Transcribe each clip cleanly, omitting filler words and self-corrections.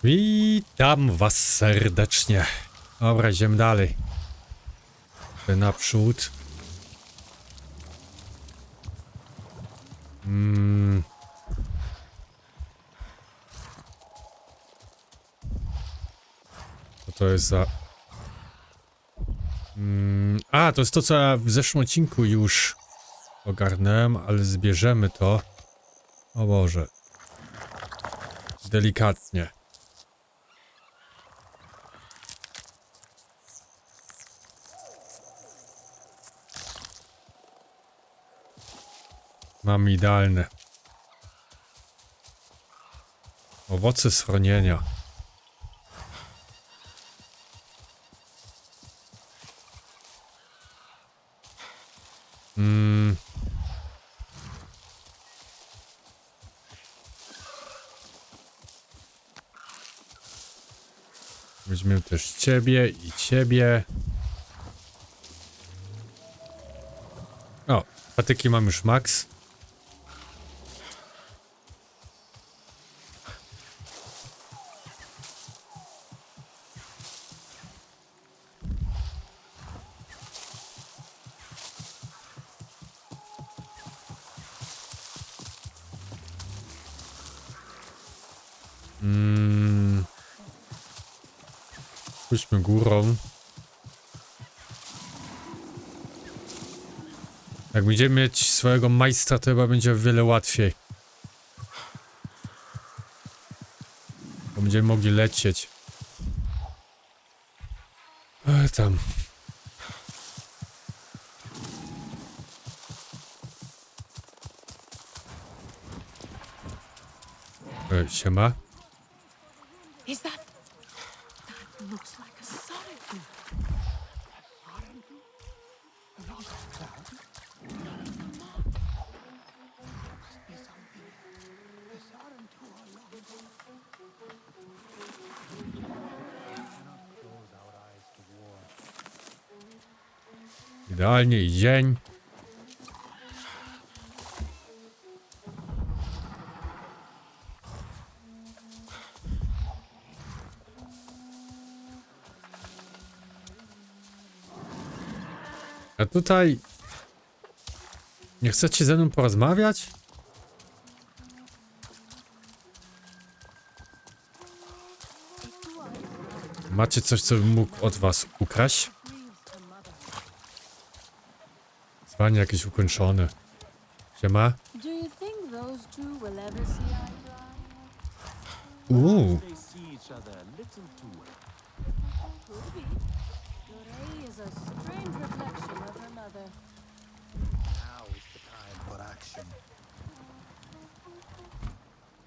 Witam was serdecznie. Dobra, idziemy dalej. Naprzód. Co to jest za... A, to jest to, co ja w zeszłym odcinku już ogarnąłem, ale zbierzemy to. O Boże. Delikatnie. Mam idealne. Owoce schronienia. Weźmiemy też ciebie i ciebie. O, patyki mam już max. Pójdźmy górą. Jak będziemy mieć swojego majstra, to chyba będzie o wiele łatwiej. Bo będziemy mogli lecieć. Tam. Siema. Is that looks like a solid. Idealnie i dzień. A tutaj... Nie chcecie ze mną porozmawiać? Macie coś, co bym mógł od was ukraść? Zwanie jakieś ukończone. Siema?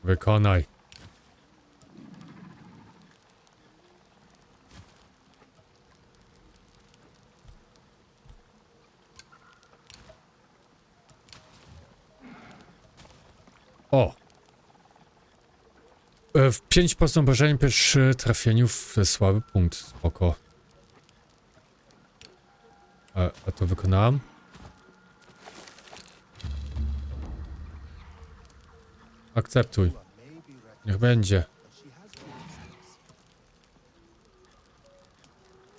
Wykonaj. O! W 5% obrażeń przy trafieniu w słaby punkt. Spoko. A to wykonałem? Akceptuj. Niech będzie.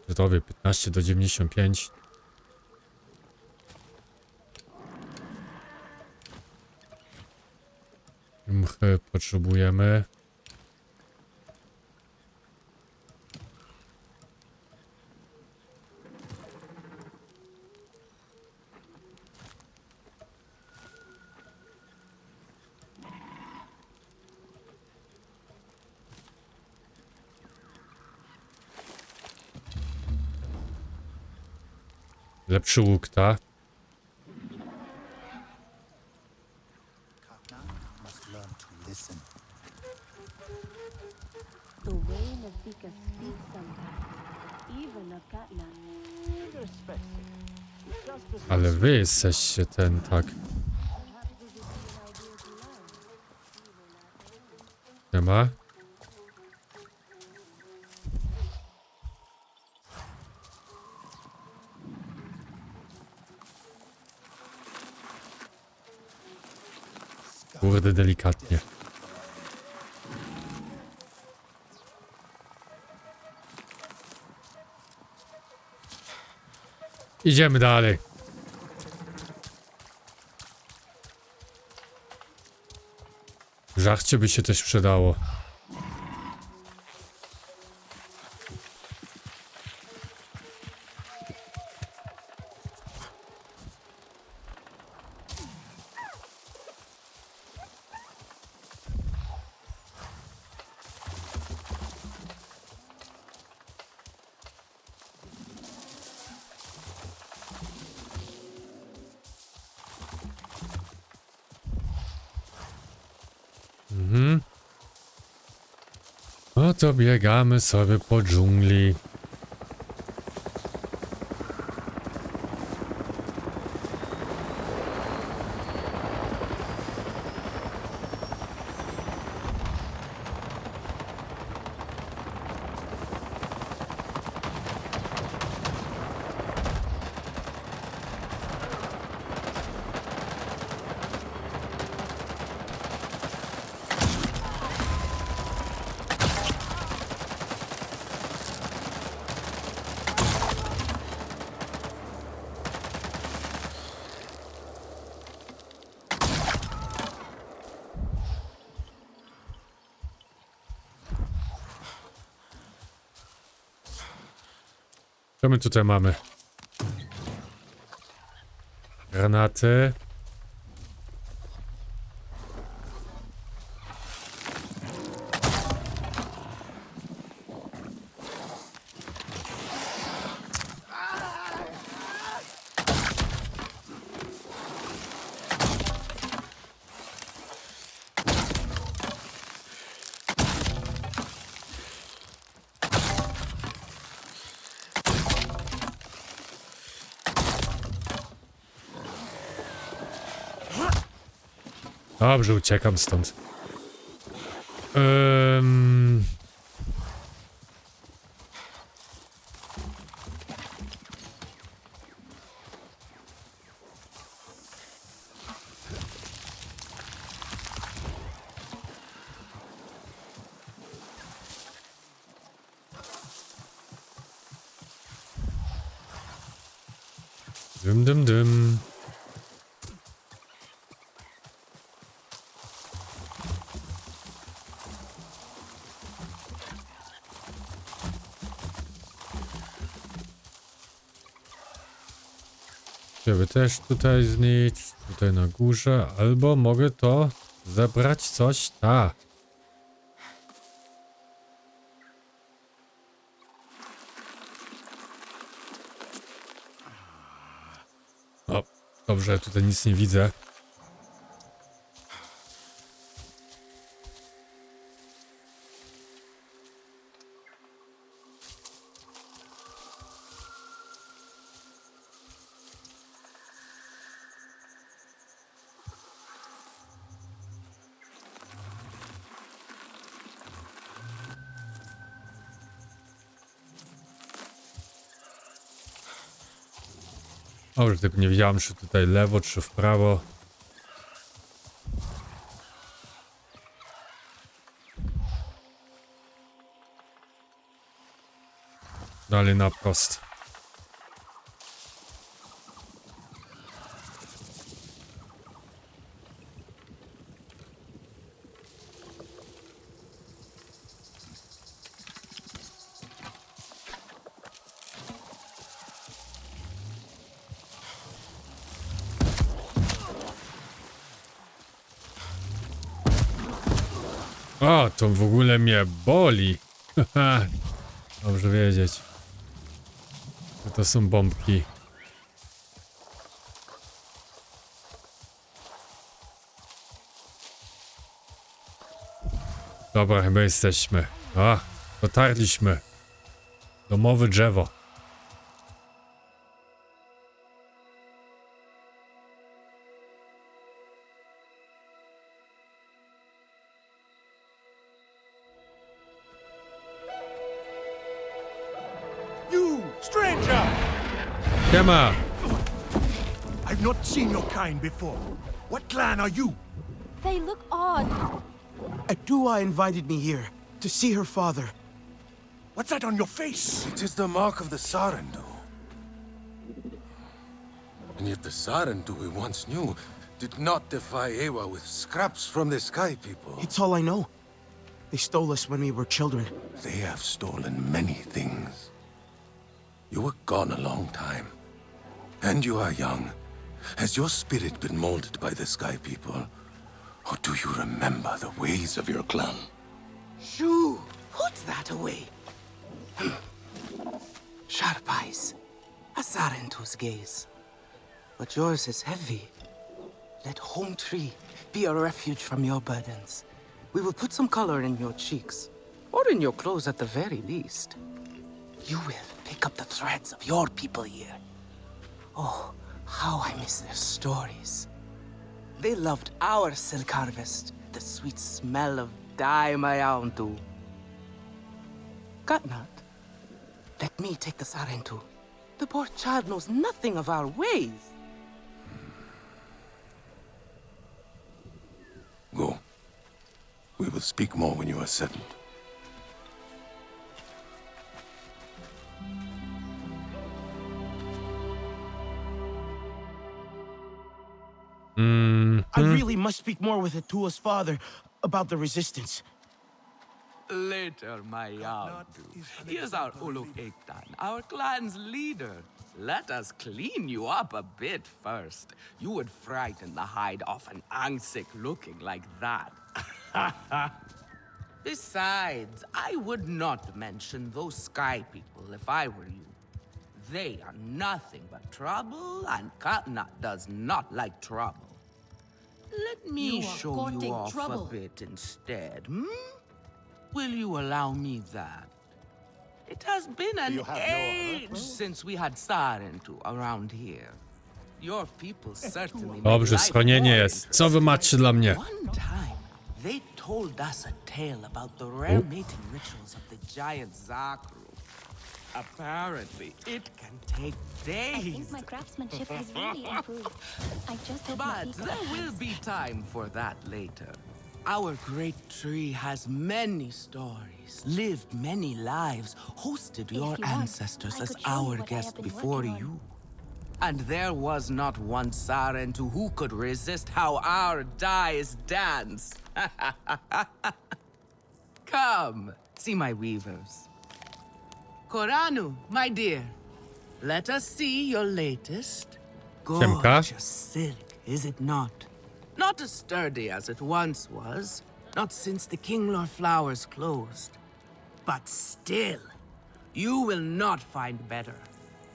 Zdrowie 15 do 95. Mchy potrzebujemy. Lepszy łuk, ta? Ale wy jesteście ten, tak. Nie ma? Kurde, delikatnie. Idziemy dalej. Żarcie by się też przydało. No to biegamy sobie po dżungli. Co my tutaj mamy? Granaty. Dobrze, uciekam stąd. Dym, dym, dym. Żeby też tutaj znić, tutaj na górze, albo mogę to zebrać coś, tak. O, dobrze, tutaj nic nie widzę. O, że tylko nie wiedziałem, czy tutaj lewo, czy w prawo. Dalej na prost. O, to w ogóle mnie boli. Dobrze wiedzieć. To są bombki. Dobra, chyba jesteśmy. A, dotarliśmy. Domowe drzewo. Stranger! Siema! I've not seen your kind before. What clan are you? They look odd. Adua invited me here to see her father. What's that on your face? It is the mark of the Sarendu. And yet the Sarentu we once knew did not defy Eywy with scraps from the Sky People. It's all I know. They stole us when we were children. They have stolen many things. You were gone a long time. And you are young. Has your spirit been molded by the Sky People? Or do you remember the ways of your clan? Shoo! Put that away. Sharp eyes. A Sarentu's gaze. But yours is heavy. Let home tree be a refuge from your burdens. We will put some color in your cheeks. Or in your clothes at the very least. You will pick up the threads of your people here. Oh, how I miss their stories. They loved our silk harvest, the sweet smell of dye mayauntu. Katnat, let me take the Sarentu. The poor child knows nothing of our ways. Go. We will speak more when you are settled. I really must speak more with Atua's father about the resistance. Later, my Yandu. Here's our Uluk Ektan, our clan's leader. Let us clean you up a bit first. You would frighten the hide off an Angsik looking like that. Besides, I would not mention those Sky People if I were you. They are nothing but trouble, and Katnat does not like trouble. Let me You are show courting you off trouble. a bit instead, hmm? Will you allow me that? It has been an age since we had Sarentu around here. Your people certainly make Dobrze, life schronienie more jest. Co wy macie dla mnie? One time, they told us a tale about the rare mating rituals of the giant Zakru. Apparently, it can take I days. think my craftsmanship has really improved. I just hope my But piece of there will be time for that later. Our great tree has many stories, lived many lives, hosted your you want, ancestors I as could show you our what I have guest been before working on. you. And there was not one Sarentu who could resist how our dyes dance. Come, see my weavers. Koranu, my dear, let us see your latest. Siemka. Gorgeous silk, is it not? Not as sturdy as it once was, not since the Kinglor flowers closed. But still, you will not find better.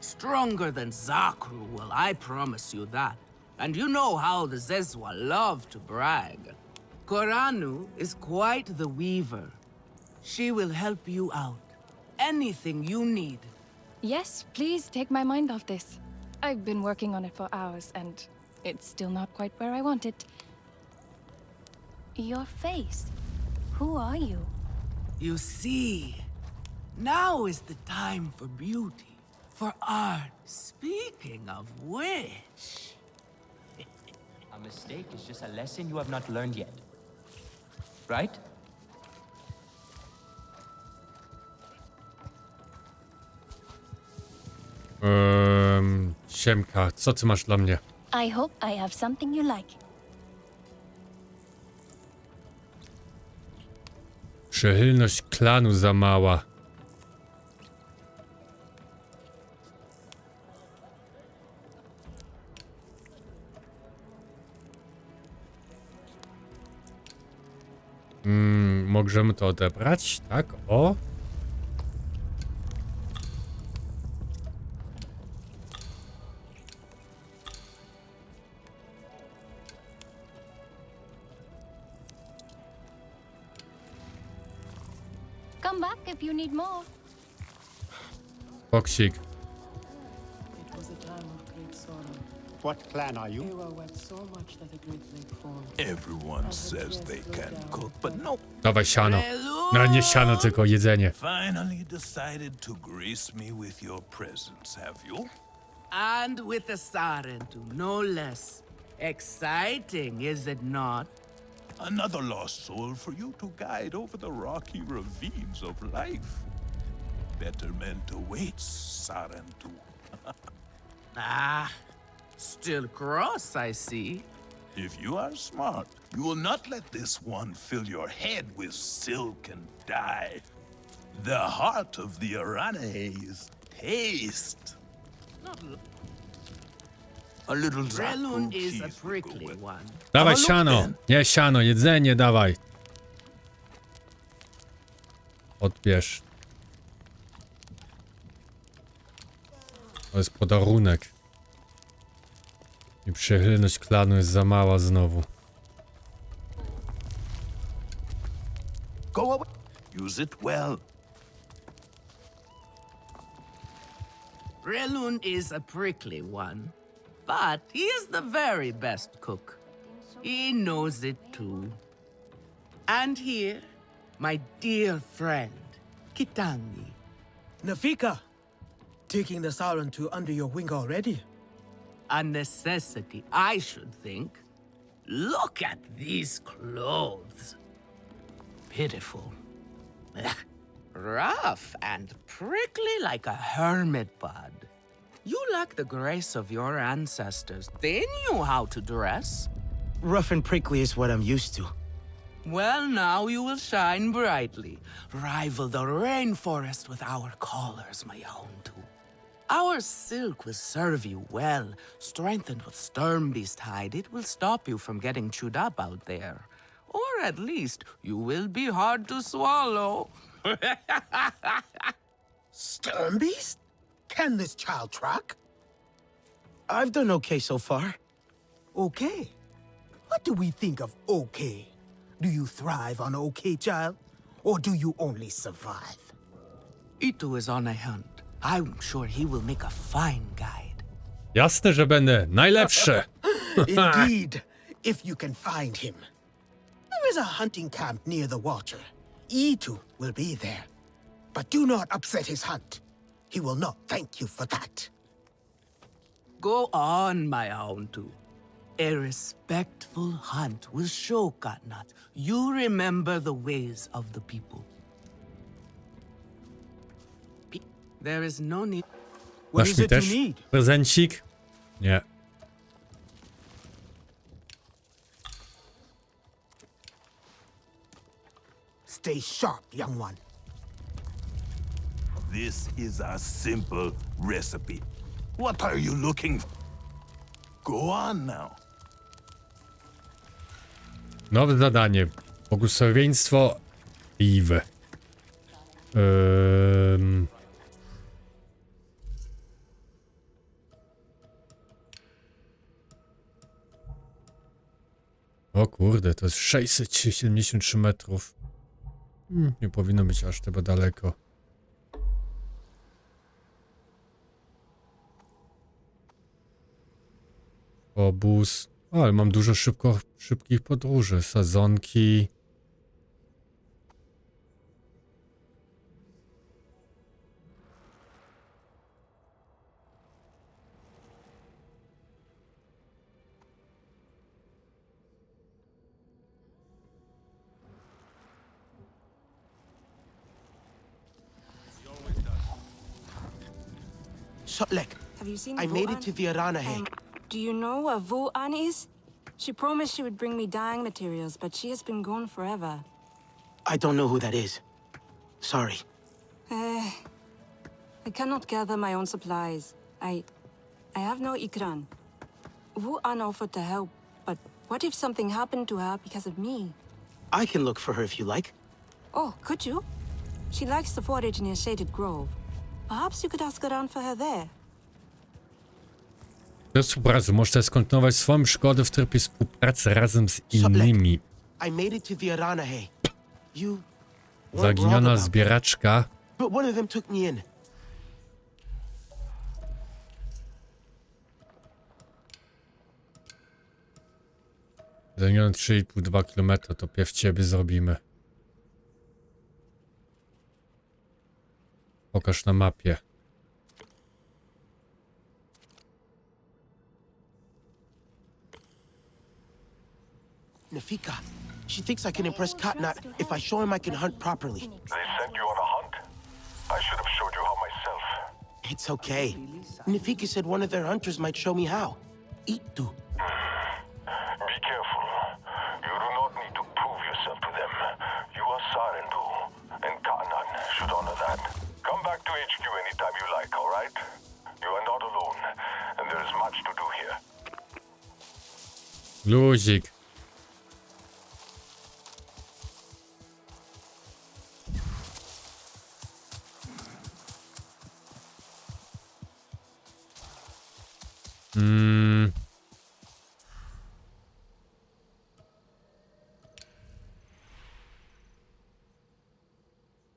Stronger than Zakru will, I promise you that. And you know how the Zezwa love to brag. Koranu is quite the weaver. She will help you out. Anything you need. Yes, please take my mind off this. I've been working on it for hours, and it's still not quite where I want it. Your face. Who are you? You see, now is the time for beauty, for art. Speaking of which... A mistake is just a lesson you have not learned yet. Right? Siemka, co ty masz dla mnie? I hope I have something you like. Przychylność klanu za mała. Możemy to odebrać, tak? O! Come back if you need more. Boksik. It was a time of great sorrow. What clan are you? Eywy wept so much that a great lake formed. Everyone says they can cook, but no. Dawaj siano. No nie siano, tylko jedzenie. Finally decided to grace me with your presence, have you? And with the Sarentu, no less. Exciting, is it not? Another lost soul for you to guide over the rocky ravines of life. Betterment awaits, Sarentu. Ah, Still cross, I see. If you are smart, you will not let this one fill your head with silk and dye. The heart of the Aranahe is taste. A little Relun Zaku is a cheese will go prickly with- one. Dawaj look siano. then. Nie siano, jedzenie dawaj. Odbierz. To jest podarunek. I przychylność klanu jest za mała znowu. Go away. Use it well. Relun is a prickly one, but he is the very best cook. He knows it too. And here, my dear friend, Kitangi. Nafika, taking the Sarantu under your wing already? A necessity, I should think. Look at these clothes. Pitiful. Rough and prickly like a hermit bud. You lack the grace of your ancestors. They knew how to dress. Rough and prickly is what I'm used to. Well, now you will shine brightly. Rival the rainforest with our collars, my hound. Our silk will serve you well. Strengthened with stern beast hide, it will stop you from getting chewed up out there. Or at least, you will be hard to swallow. Stern beast? Can this child track? I've done okay so far. Okay? What do we think of okay? Do you thrive on okay, child? Or do you only survive? Itu is on a hunt. I'm sure he will make a fine guide. Jasne, że będę najlepszy. Indeed, if you can find him. There is a hunting camp near the water. Itu will be there. But do not upset his hunt. He will not thank you for that. Go on, my Auntu. A respectful hunt will show Katnat you remember the ways of the people. There is no need. What Dasz is mi it you też need? prezencik? Nie. Stay sharp, young one. This is a simple recipe. What are you looking for? Go on now. Nowe zadanie. Błogosławieństwo Eywy. O kurde, to jest 673 metrów. Nie powinno być aż chyba daleko. Obóz. O, ale mam dużo szybkich podróży. Sadzonki. Sotlek, Have you seen I made it Vuan? to the Aranahe. Do you know where Vuan is? She promised she would bring me dyeing materials, but she has been gone forever. I don't know who that is. Sorry. I cannot gather my own supplies. I have no ikran. Vuan offered to help, but what if something happened to her because of me? I can look for her if you like. Oh, could you? She likes to forage near Shaded Grove. Perhaps you could ask around for her there. Do współpracy można skontynuować swoją przygodę w trybie współpracy razem z innymi. I made it to the Aranahe. You weren't wrong Zaginiona about zbieraczka. that, but one of them took me in. Zaginiona 3,5-2 km, to pierw ciebie zrobimy. Pokaż na mapie. Nafika, she thinks I can impress Katnat if I show him I can hunt properly. They sent you on a hunt? I should have showed you how myself. It's okay. Nafika said one of their hunters might show me how. Itu? Be careful. You do not need to prove yourself to them. You are Sarentu, and Kanan should honor that. Come back to HQ anytime you like, all right? You are not alone, and there is much to do here. Luzik.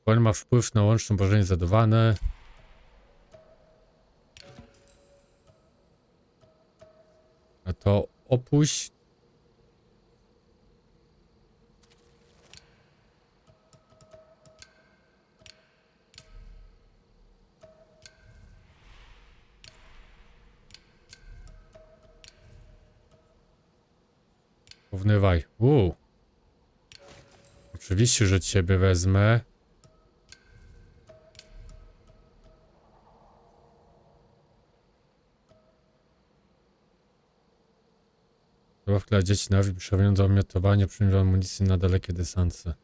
On ma wpływ na łączne obrażenie zadawane. A to opuść. Porównywaj. Oczywiście, że ciebie wezmę. Zabawka dla dzieci na wieś, przewodnią do omiotowania, przyjmie amunicji na dalekie dystanse.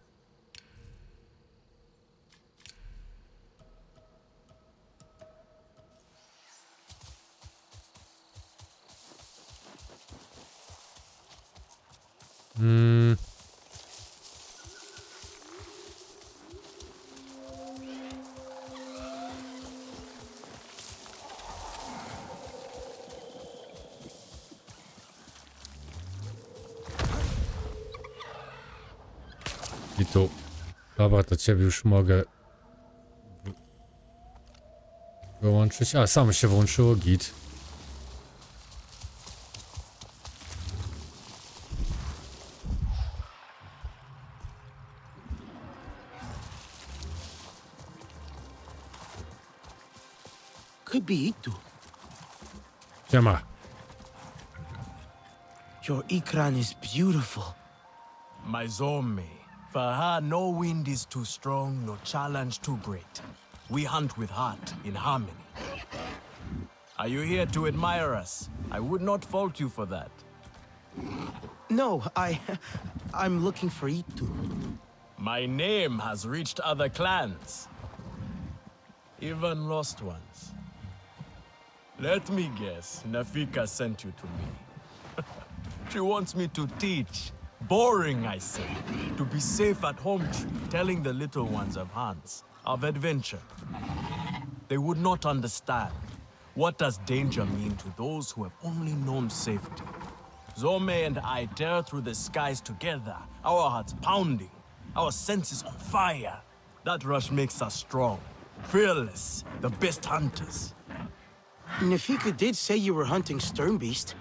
I tu. Dobra, to ciebie już mogę wyłączyć. A, samo się włączyło, git. Could be Itu. Siema. Your Ikran is beautiful. My Zome. For her, no wind is too strong, no challenge too great. We hunt with heart, in harmony. Are you here to admire us? I would not fault you for that. No, I'm looking for Itu. My name has reached other clans. Even lost ones. Let me guess, Nafika sent you to me. She wants me to teach. Boring, I say. To be safe at home tree, telling the little ones of Hans, of adventure. They would not understand. What does danger mean to those who have only known safety? Zome and I tear through the skies together, our hearts pounding, our senses on fire. That rush makes us strong, fearless, the best hunters. Nafika did say you were hunting Sternbeast.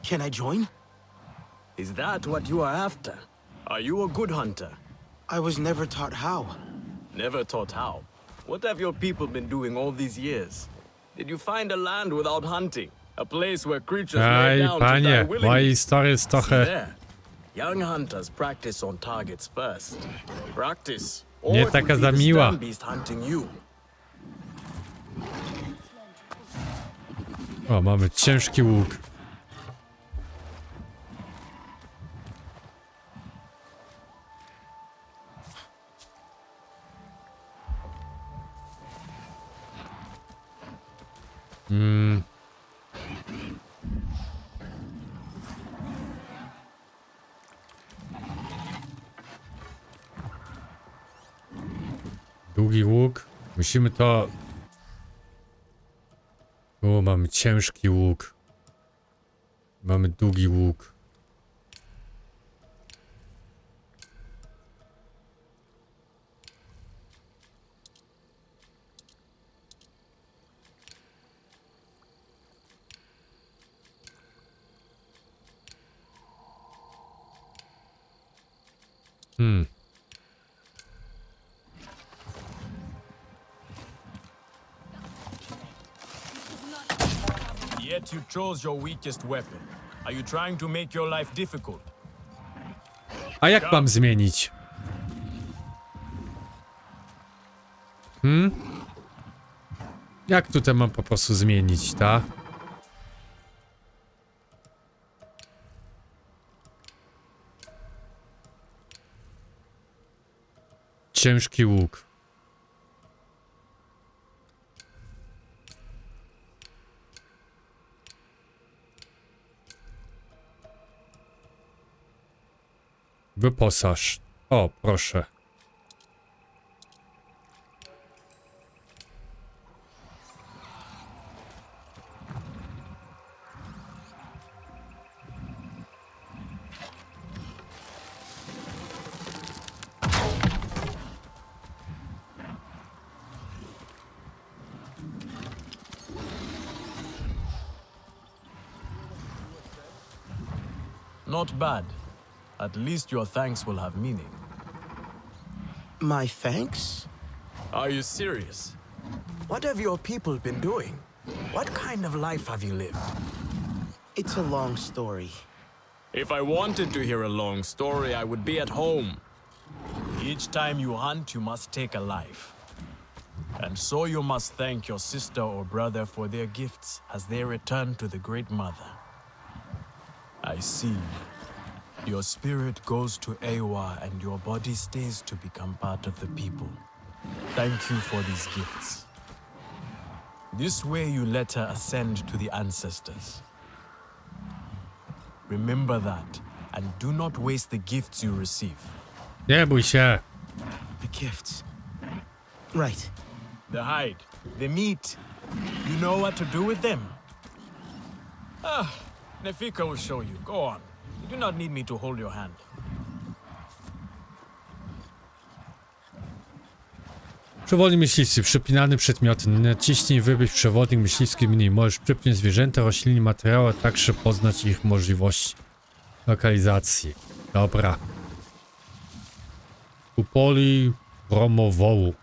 Can I join? Is that what you are after? Are you a good hunter? I was never taught how. Never taught how? What have your people been doing all these years? Did you find a land without hunting? A place where creatures lay down to die panie, willingly? moja historia jest See trochę there. Young hunters practice on targets first. Practice. Or nie it taka will za be the miła. Sternbeast hunting you. O, mamy ciężki łuk. Długi łuk. Musimy to... O, mamy ciężki łuk. Mamy długi łuk. Yet you chose your weakest weapon. Are you trying to make your life difficult? A jak mam zmienić? Jak tutaj mam po prostu zmienić, ta? ciężki łuk. Wyposaż. O, proszę. Not bad. At least your thanks will have meaning. My thanks? Are you serious? What have your people been doing? What kind of life have you lived? It's a long story. If I wanted to hear a long story, I would be at home. Each time you hunt, you must take a life. And so you must thank your sister or brother for their gifts as they return to the Great Mother. I see. Your spirit goes to Eywy and your body stays to become part of the people. Thank you for these gifts. This way you let her ascend to the ancestors. Remember that, and do not waste the gifts you receive. Nie bój się. The gifts. Right. The hide, the meat. You know what to do with them? Nefika will show you. Go on. You do not need me to hold your hand. Przewodnik myśliwski. Przypinany przedmiot. Naciśnij wybyć przewodnik myśliwski mniej. Możesz przypiąć zwierzęta, rośliny, materiały, a także poznać ich możliwości lokalizacji. Dobra. Upoli promowołu.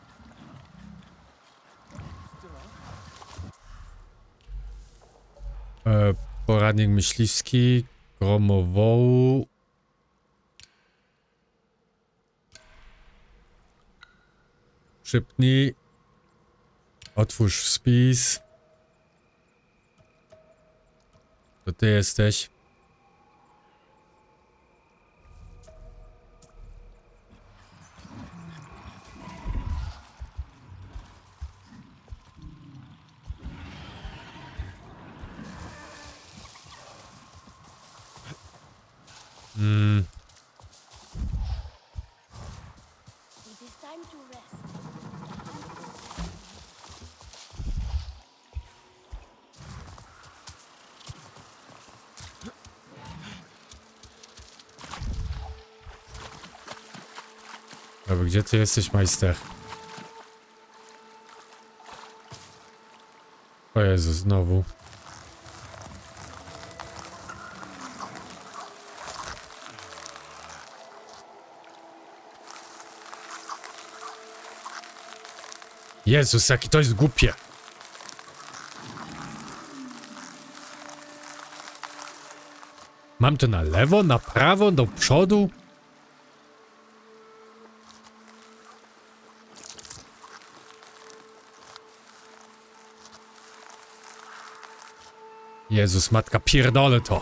Poradnik myśliwski. Gromowołu. Przypnij. Otwórz spis. To ty jesteś. It is time to rest. Dobra, gdzie ty jesteś, majster? O Jezu, znowu. Jezus, jaki to jest głupie. Mam to na lewo, na prawo, do przodu? Jezus, matka, pierdolę to.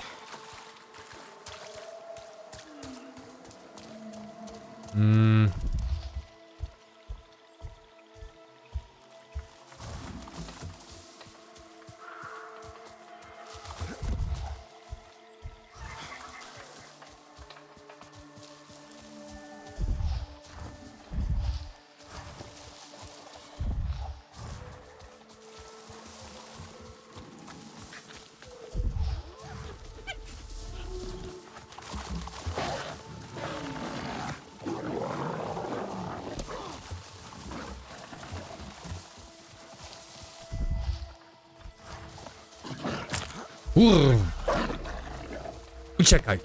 Uciekaj.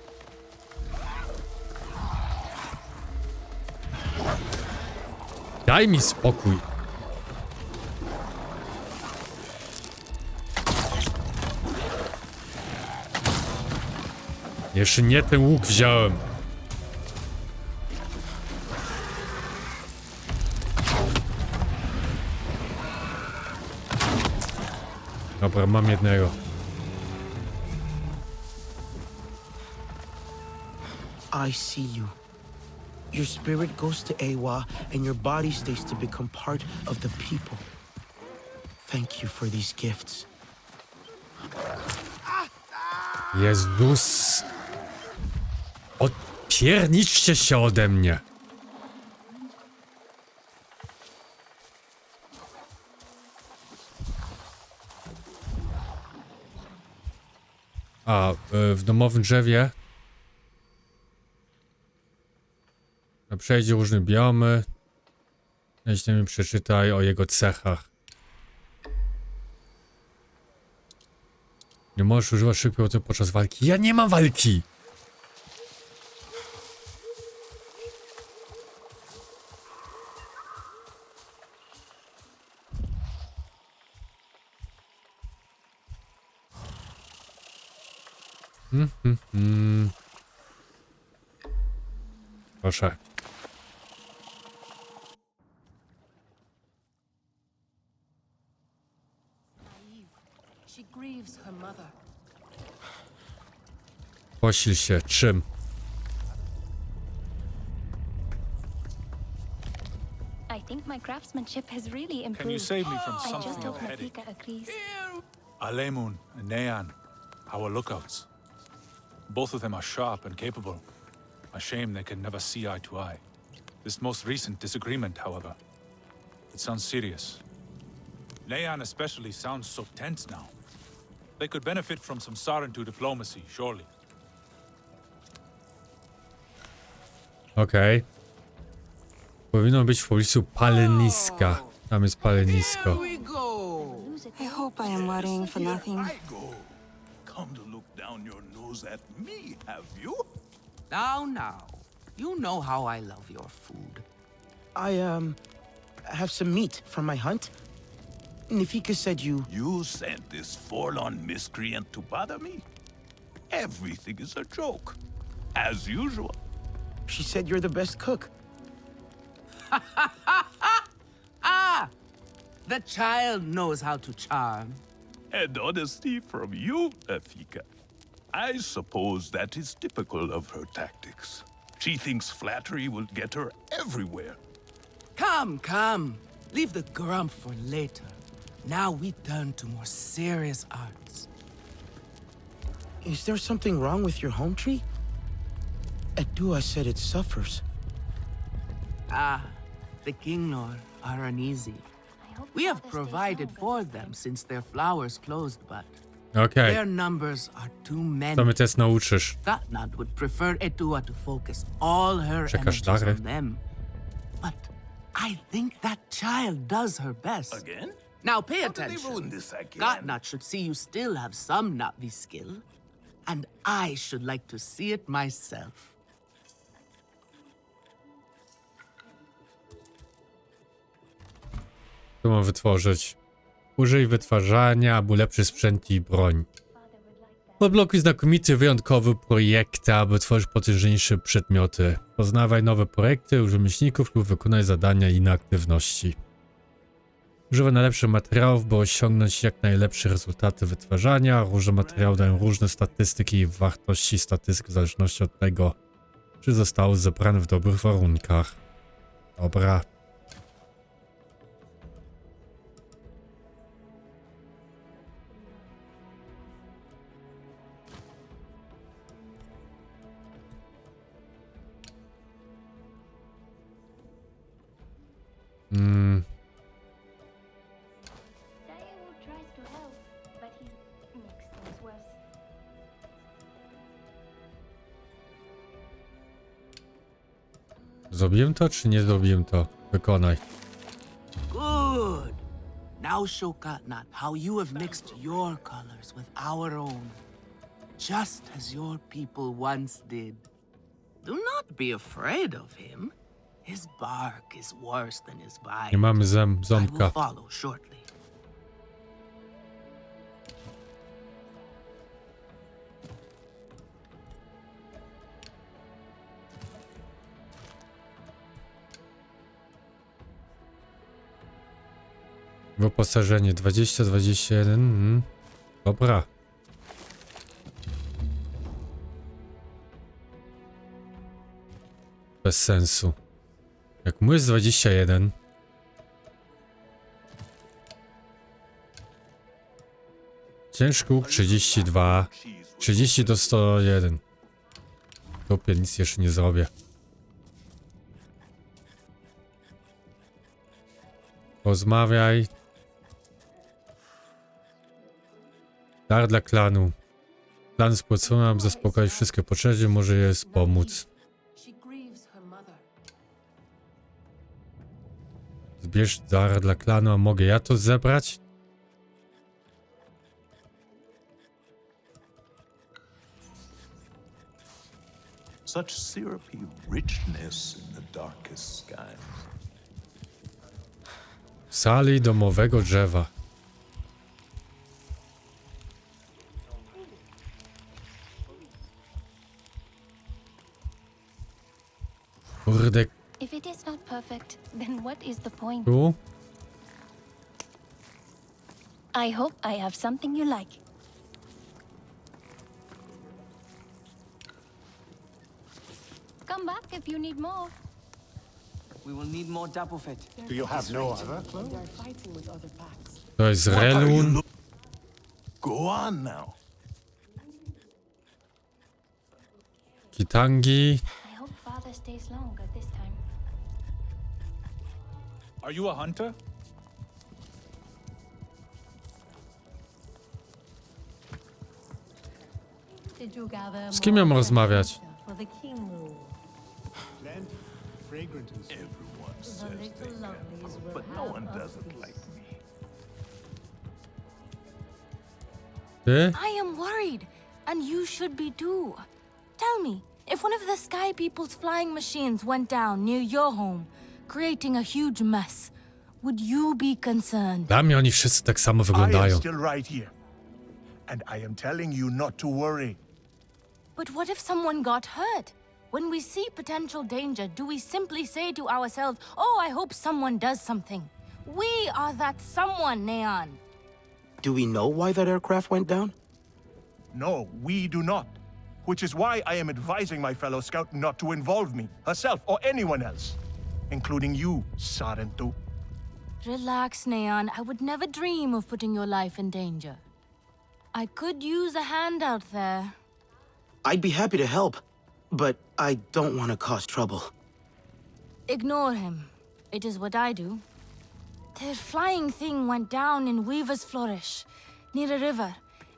Daj mi spokój. Jeszcze nie ten łuk wziąłem. Dobra, mam jednego. I see you. Your spirit goes to Eywy, and your body stays to become part of the people. Thank you for these gifts. Jezus! Odpierniczcie się ode mnie! A, w domowym drzewie przejdzie różne biomy. Jeśli mi przeczytaj o jego cechach. Nie możesz używać szybkiego typu podczas walki. Ja nie mam walki! Proszę. She grieves her mother. Posil się. Czym? I think my craftsmanship has really improved. Can you save me from I just something hope of a headache? Nafika agrees. Alemun and Nean, our lookouts. Both of them are sharp and capable. A shame they can never see eye to eye. This most recent disagreement, however, it sounds serious. Nean especially sounds so tense now. They could benefit from some Sarentu diplomacy, surely. Okej. Powinno być w pobliżu paleniska. Tam jest palenisko. I hope I am worrying for nothing. Come to look down your nose at me, have you? Now. You know how I love your food. I have some meat from my hunt. Nafika said you... You sent this forlorn miscreant to bother me? Everything is a joke, as usual. She said you're the best cook. The child knows how to charm. And honesty from you, Nafika. I suppose that is typical of her tactics. She thinks flattery will get her everywhere. Come. Leave the grump for later. Now we turn to more serious arts. Is there something wrong with your home tree? Edua said it suffers. The Kinglor are uneasy. We have provided for them since their flowers closed, but Okej. their numbers are too many. To mnie też nauczysz. Gatnat would prefer Edua to focus all her Czekasz energies dary? on them. But I think that child does her best. Again? Now pay How did they attention. ruin this again? Gatnat should see you still have some Navi skill, and I should like to see it myself. Co mam wytworzyć? Użyj wytwarzania, aby lepszy sprzęt i broń. Odblokuj znakomity, wyjątkowy projekt, aby tworzyć potężniejsze przedmioty. Poznawaj nowe projekty u rzemieślników lub wykonaj zadania i inne aktywności. Używaj najlepszych materiałów, by osiągnąć jak najlepsze rezultaty wytwarzania. Różne materiały dają różne statystyki i wartości statystyk w zależności od tego, czy zostały zebrane w dobrych warunkach. Dobra. tries to help, but he makes things worse. Zrobiłem to, czy nie zrobiłem to? Wykonaj. Good. Now show Katnat how you have mixed your colors with our own, just as your people once did. Do not be afraid of him. His bark is worse than his bite. Nie mamy I will ząbka. follow shortly. Wyposażenie 20-21. Dobra. Bez sensu. Jak mu jest 21. Ciężki łuk 32. 30 do 101. Topie, nic jeszcze nie zrobię. Rozmawiaj. Dar dla klanu. Klan spłacony, aby zaspokoić wszystkie potrzeby, może jest pomóc. Zbierz dar dla klanu, a mogę ja to zebrać? Such syrupy richness in the darkest skies. W sali domowego drzewa. Kurde. If it is not perfect, then what is the point? Tu? I hope I have something you like. Come back if you need more. We will need more double fit. Do you have no other clothes? They're fighting with other packs. To jest relun. Go on now. Kitangi. I hope father stays longer this time. Are you a hunter? Did you gather Z kim ja mam rozmawiać? for the king rule? Plant, fragrant and sweet. Everyone The says little they can, lovelies will but no have one a does it feast. like me. Ty? I am worried, and you should be too. Tell me, if one of the Sky People's flying machines went down near your home, creating a huge mess, would you be concerned? Dla mnie oni wszyscy tak samo I am wyglądają. still right here. And I am telling you not to worry. But what if someone got hurt? When we see potential danger, do we simply say to ourselves, oh, I hope someone does something? We are that someone, Neon. Do we know why that aircraft went down? No, we do not. Which is why I am advising my fellow scout not to involve me, herself, or anyone else. Including you, Sarentu. Relax, Neon. I would never dream of putting your life in danger. I could use a hand out there. I'd be happy to help, but I don't want to cause trouble. Ignore him. It is what I do. Their flying thing went down in Weaver's Flourish, near a river.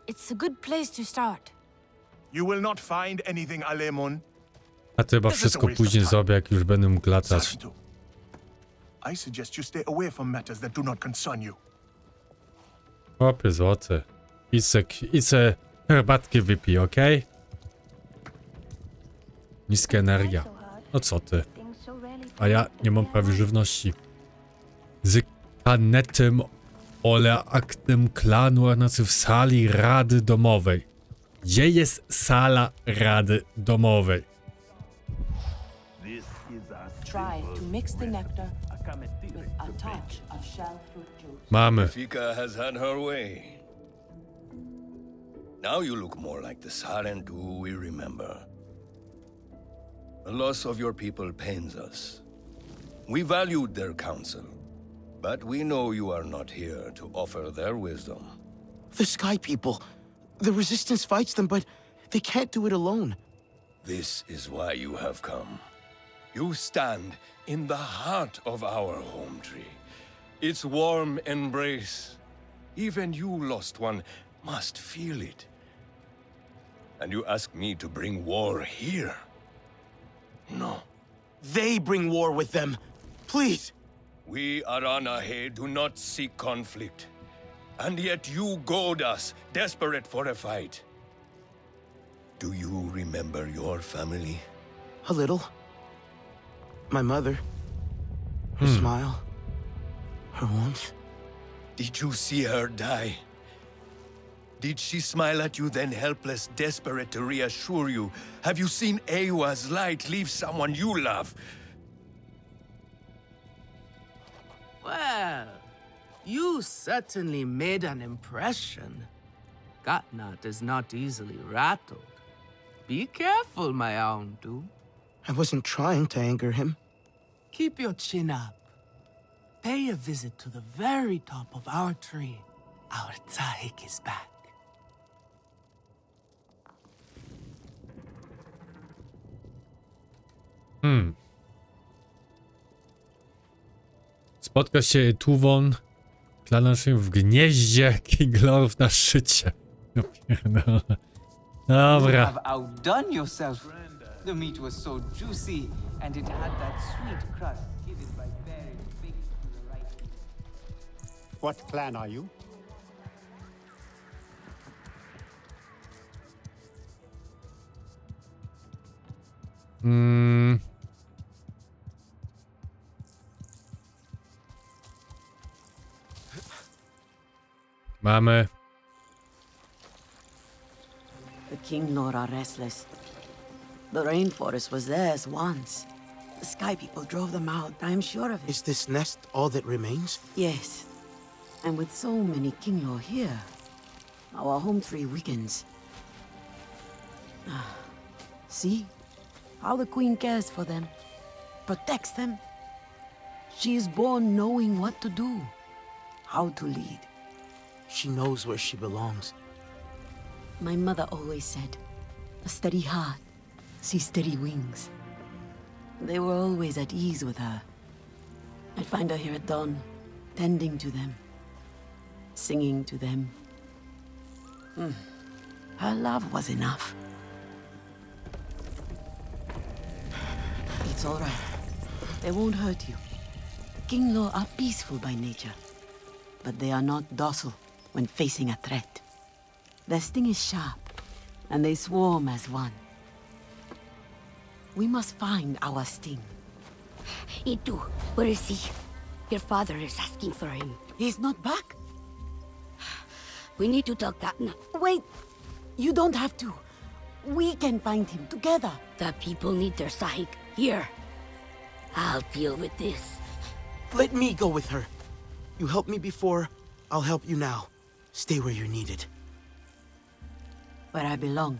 It's a good place to start. You will not find anything, Alemun. A to chyba wszystko później zrobię, jak już będę mógł latać. Sarentu, I suggest you stay away from matters that do not concern you. Chłopie złoty. Ice herbatki wypij, okej? Niska energia. No co ty? A ja nie mam prawie żywności. Z kanetem ole aktem klanu w sali rady domowej. Gdzie jest sala rady domowej? Try to mix the nectar with a touch of shell fruit juice. Mamy. Fika has had her way. Now you look more like the Sarentu we remember. The loss of your people pains us. We valued their counsel, but we know you are not here to offer their wisdom. The Sky People, the Resistance fights them, but they can't do it alone. This is why you have come. You stand in the heart of our home tree, its warm embrace. Even you, lost one, must feel it. And you ask me to bring war here? No. They bring war with them. Please. We Aranahe do not seek conflict. And yet you goad us, desperate for a fight. Do you remember your family? A little. My mother. Her smile. Her warmth. Did you see her die? Did she smile at you then, helpless, desperate to reassure you? Have you seen Eywy's light leave someone you love? Well, you certainly made an impression. Gatnat is not easily rattled. Be careful, my Auntu. I wasn't trying to anger him. Keep your chin up. Pay a visit to the very top of our tree. Our Tsahik is back. Spotka się Tuwon, Klanoszym w gnieździe Kinglorów na szczycie. Ja pierdolę. Dobra. You have outdone yourself. The meat was so juicy, and it had that sweet crust given by very big to the right. What clan are you? Mamy. The King Lord are restless. The rainforest was theirs once. The Sky People drove them out, I'm sure of it. Is this nest all that remains? Yes. And with so many King Lord here, our home tree weakens. See? How the Queen cares for them. Protects them. She is born knowing what to do. How to lead. She knows where she belongs. My mother always said, a steady heart sees steady wings. They were always at ease with her. I'd find her here at dawn, tending to them, singing to them. Her love was enough. It's all right. They won't hurt you. Kinglor are peaceful by nature, but they are not docile when facing a threat. Their sting is sharp, and they swarm as one. We must find our sting. Itu, where is he? Your father is asking for him. He's not back? We need to talk that now. Wait! You don't have to. We can find him together. The people need their Sahik here. I'll deal with this. Let me go with her. You helped me before, I'll help you now. Stay where you're needed. Where I belong.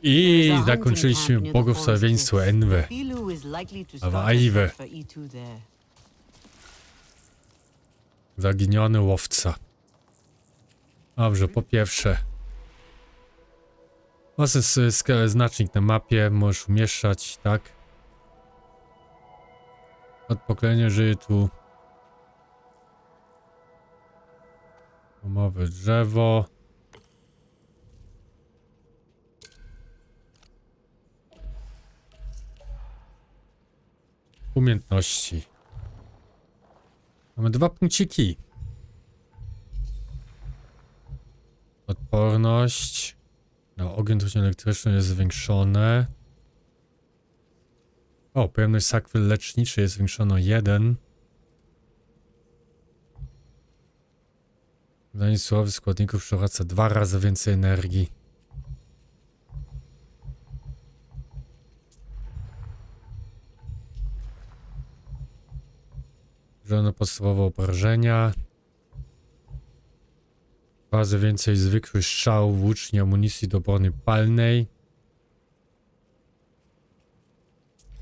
I zakończyliśmy błogosławieństwo Eywy. Albo Eywy. Zaginiony łowca. Dobrze, po pierwsze. Jest znacznik na mapie, możesz umieszczać, tak? Od pokolenia żyje tu. Umowy drzewo. Umiejętności. Mamy 2 punkciki. Odporność. No, ogień trucizny elektryczny jest zwiększone. O, pojemność sakwy leczniczej jest zwiększona o 1. Wydanie surowych składników przywraca 2 razy więcej energii. Żadne podstawowe obrażenia. 2 razy więcej zwykłych strzałów, włóczni, amunicji do broni palnej.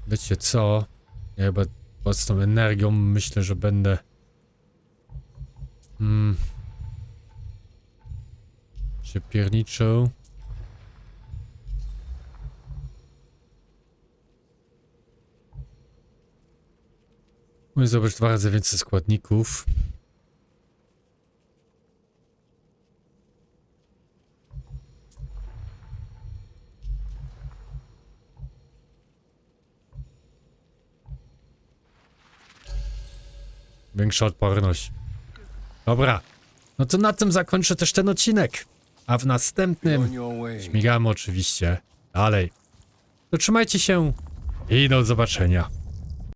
Wiecie co? Ja chyba z tą energią myślę, że będę... się pierniczył. Mógł zrobić 2 razy więcej składników. Większa odporność. Dobra. No to na tym zakończę też ten odcinek. A w następnym śmigamy oczywiście dalej. To trzymajcie się i do zobaczenia.